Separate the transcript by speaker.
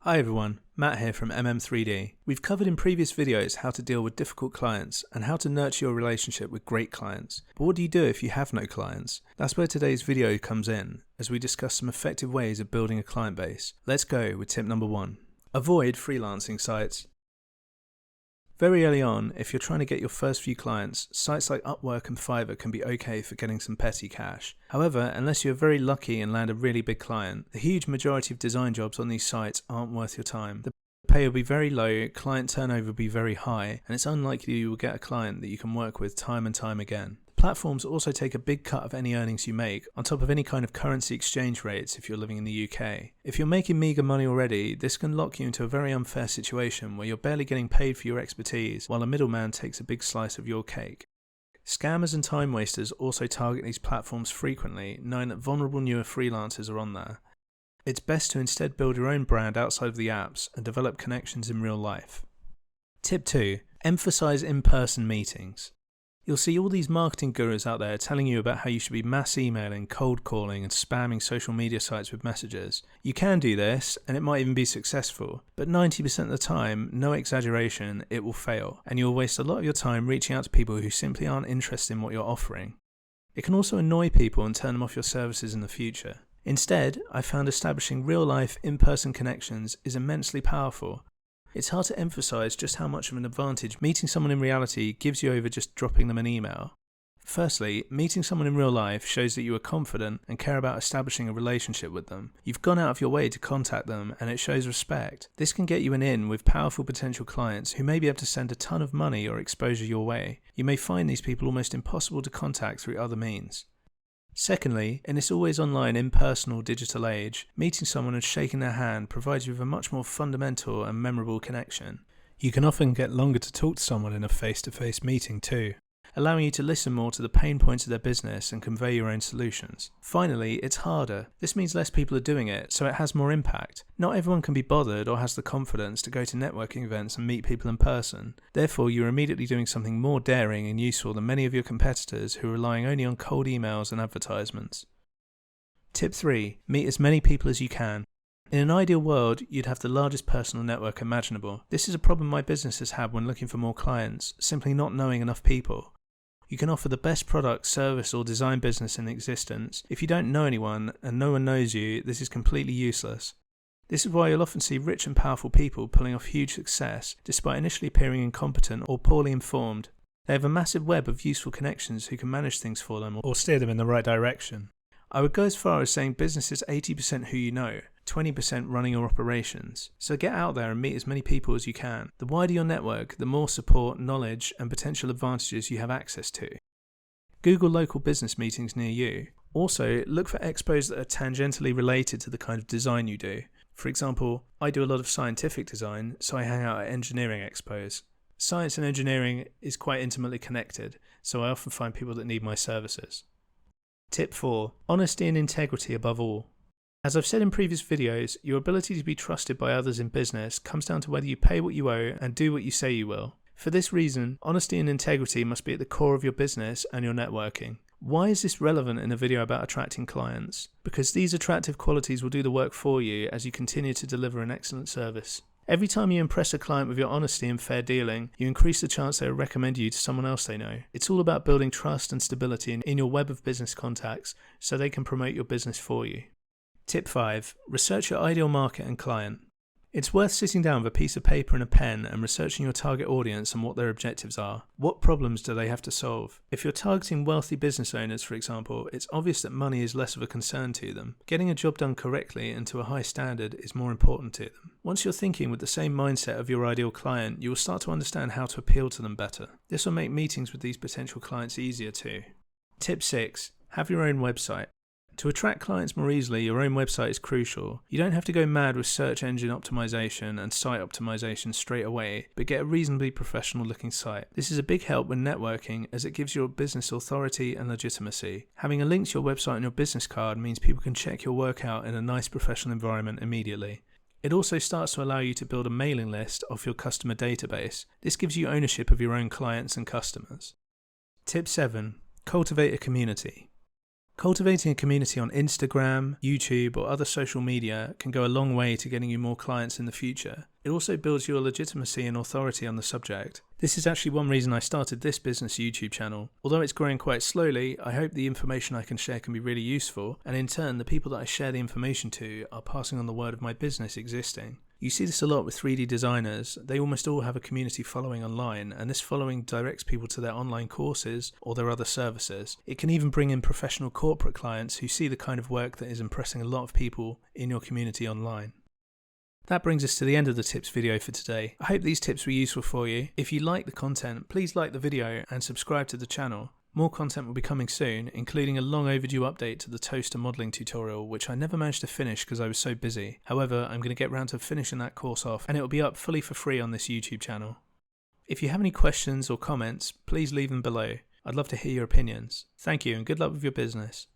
Speaker 1: Hi everyone, Matt here from MM3D. We've covered in previous videos how to deal with difficult clients and how to nurture your relationship with great clients. But what do you do if you have no clients? That's where today's video comes in, as we discuss some effective ways of building a client base. Let's go with tip number 1. Avoid freelancing sites. Very early on, if you're trying to get your first few clients, sites like Upwork and Fiverr can be okay for getting some petty cash. However, unless you're very lucky and land a really big client, the huge majority of design jobs on these sites aren't worth your time. The pay will be very low, client turnover will be very high, and it's unlikely you will get a client that you can work with time and time again. Platforms also take a big cut of any earnings you make, on top of any kind of currency exchange rates if you're living in the UK. If you're making meagre money already, this can lock you into a very unfair situation where you're barely getting paid for your expertise, while a middleman takes a big slice of your cake. Scammers and time wasters also target these platforms frequently, knowing that vulnerable newer freelancers are on there. It's best to instead build your own brand outside of the apps and develop connections in real life. Tip 2. Emphasize in-person meetings. You'll see all these marketing gurus out there telling you about how you should be mass emailing, cold calling and spamming social media sites with messages. You can do this, and it might even be successful, but 90% of the time, no exaggeration, it will fail, and you'll waste a lot of your time reaching out to people who simply aren't interested in what you're offering. It can also annoy people and turn them off your services in the future. Instead, I found establishing real-life, in-person connections is immensely powerful. It's hard to emphasize just how much of an advantage meeting someone in reality gives you over just dropping them an email. Firstly, meeting someone in real life shows that you are confident and care about establishing a relationship with them. You've gone out of your way to contact them, and it shows respect. This can get you an in with powerful potential clients who may be able to send a ton of money or exposure your way. You may find these people almost impossible to contact through other means. Secondly, in this always online, impersonal digital age, meeting someone and shaking their hand provides you with a much more fundamental and memorable connection. You can often get longer to talk to someone in a face-to-face meeting too, allowing you to listen more to the pain points of their business and convey your own solutions. Finally, it's harder. This means less people are doing it, so it has more impact. Not everyone can be bothered or has the confidence to go to networking events and meet people in person. Therefore, you're immediately doing something more daring and useful than many of your competitors who are relying only on cold emails and advertisements. Tip 3. Meet as many people as you can. In an ideal world, you'd have the largest personal network imaginable. This is a problem my business has had when looking for more clients, simply not knowing enough people. You can offer the best product, service or design business in existence. If you don't know anyone and no one knows you, this is completely useless. This is why you'll often see rich and powerful people pulling off huge success despite initially appearing incompetent or poorly informed. They have a massive web of useful connections who can manage things for them or steer them in the right direction. I would go as far as saying business is 80% who you know, 20% running your operations. So get out there and meet as many people as you can. The wider your network, the more support, knowledge, and potential advantages you have access to. Google local business meetings near you. Also, look for expos that are tangentially related to the kind of design you do. For example, I do a lot of scientific design, so I hang out at engineering expos. Science and engineering is quite intimately connected, so I often find people that need my services. Tip 4. Honesty and integrity above all. As I've said in previous videos, your ability to be trusted by others in business comes down to whether you pay what you owe and do what you say you will. For this reason, honesty and integrity must be at the core of your business and your networking. Why is this relevant in a video about attracting clients? Because these attractive qualities will do the work for you as you continue to deliver an excellent service. Every time you impress a client with your honesty and fair dealing, you increase the chance they will recommend you to someone else they know. It's all about building trust and stability in your web of business contacts so they can promote your business for you. Tip 5. Research your ideal market and client. It's worth sitting down with a piece of paper and a pen and researching your target audience and what their objectives are. What problems do they have to solve? If you're targeting wealthy business owners, for example, it's obvious that money is less of a concern to them. Getting a job done correctly and to a high standard is more important to them. Once you're thinking with the same mindset of your ideal client, you will start to understand how to appeal to them better. This will make meetings with these potential clients easier too. Tip 6. Have your own website. To attract clients more easily, your own website is crucial. You don't have to go mad with search engine optimization and site optimization straight away, but get a reasonably professional looking site. This is a big help when networking as it gives your business authority and legitimacy. Having a link to your website on your business card means people can check your work out in a nice professional environment immediately. It also starts to allow you to build a mailing list of your customer database. This gives you ownership of your own clients and customers. Tip 7. Cultivate a community. Cultivating a community on Instagram, YouTube, or other social media can go a long way to getting you more clients in the future. It also builds your legitimacy and authority on the subject. This is actually one reason I started this business YouTube channel. Although it's growing quite slowly, I hope the information I can share can be really useful, and in turn the people that I share the information to are passing on the word of my business existing. You see this a lot with 3D designers. They almost all have a community following online, and this following directs people to their online courses or their other services. It can even bring in professional corporate clients who see the kind of work that is impressing a lot of people in your community online. That brings us to the end of the tips video for today. I hope these tips were useful for you. If you like the content, please like the video and subscribe to the channel. More content will be coming soon, including a long overdue update to the toaster modelling tutorial, which I never managed to finish because I was so busy. However, I'm going to get round to finishing that course off, and it will be up fully for free on this YouTube channel. If you have any questions or comments, please leave them below. I'd love to hear your opinions. Thank you and good luck with your business.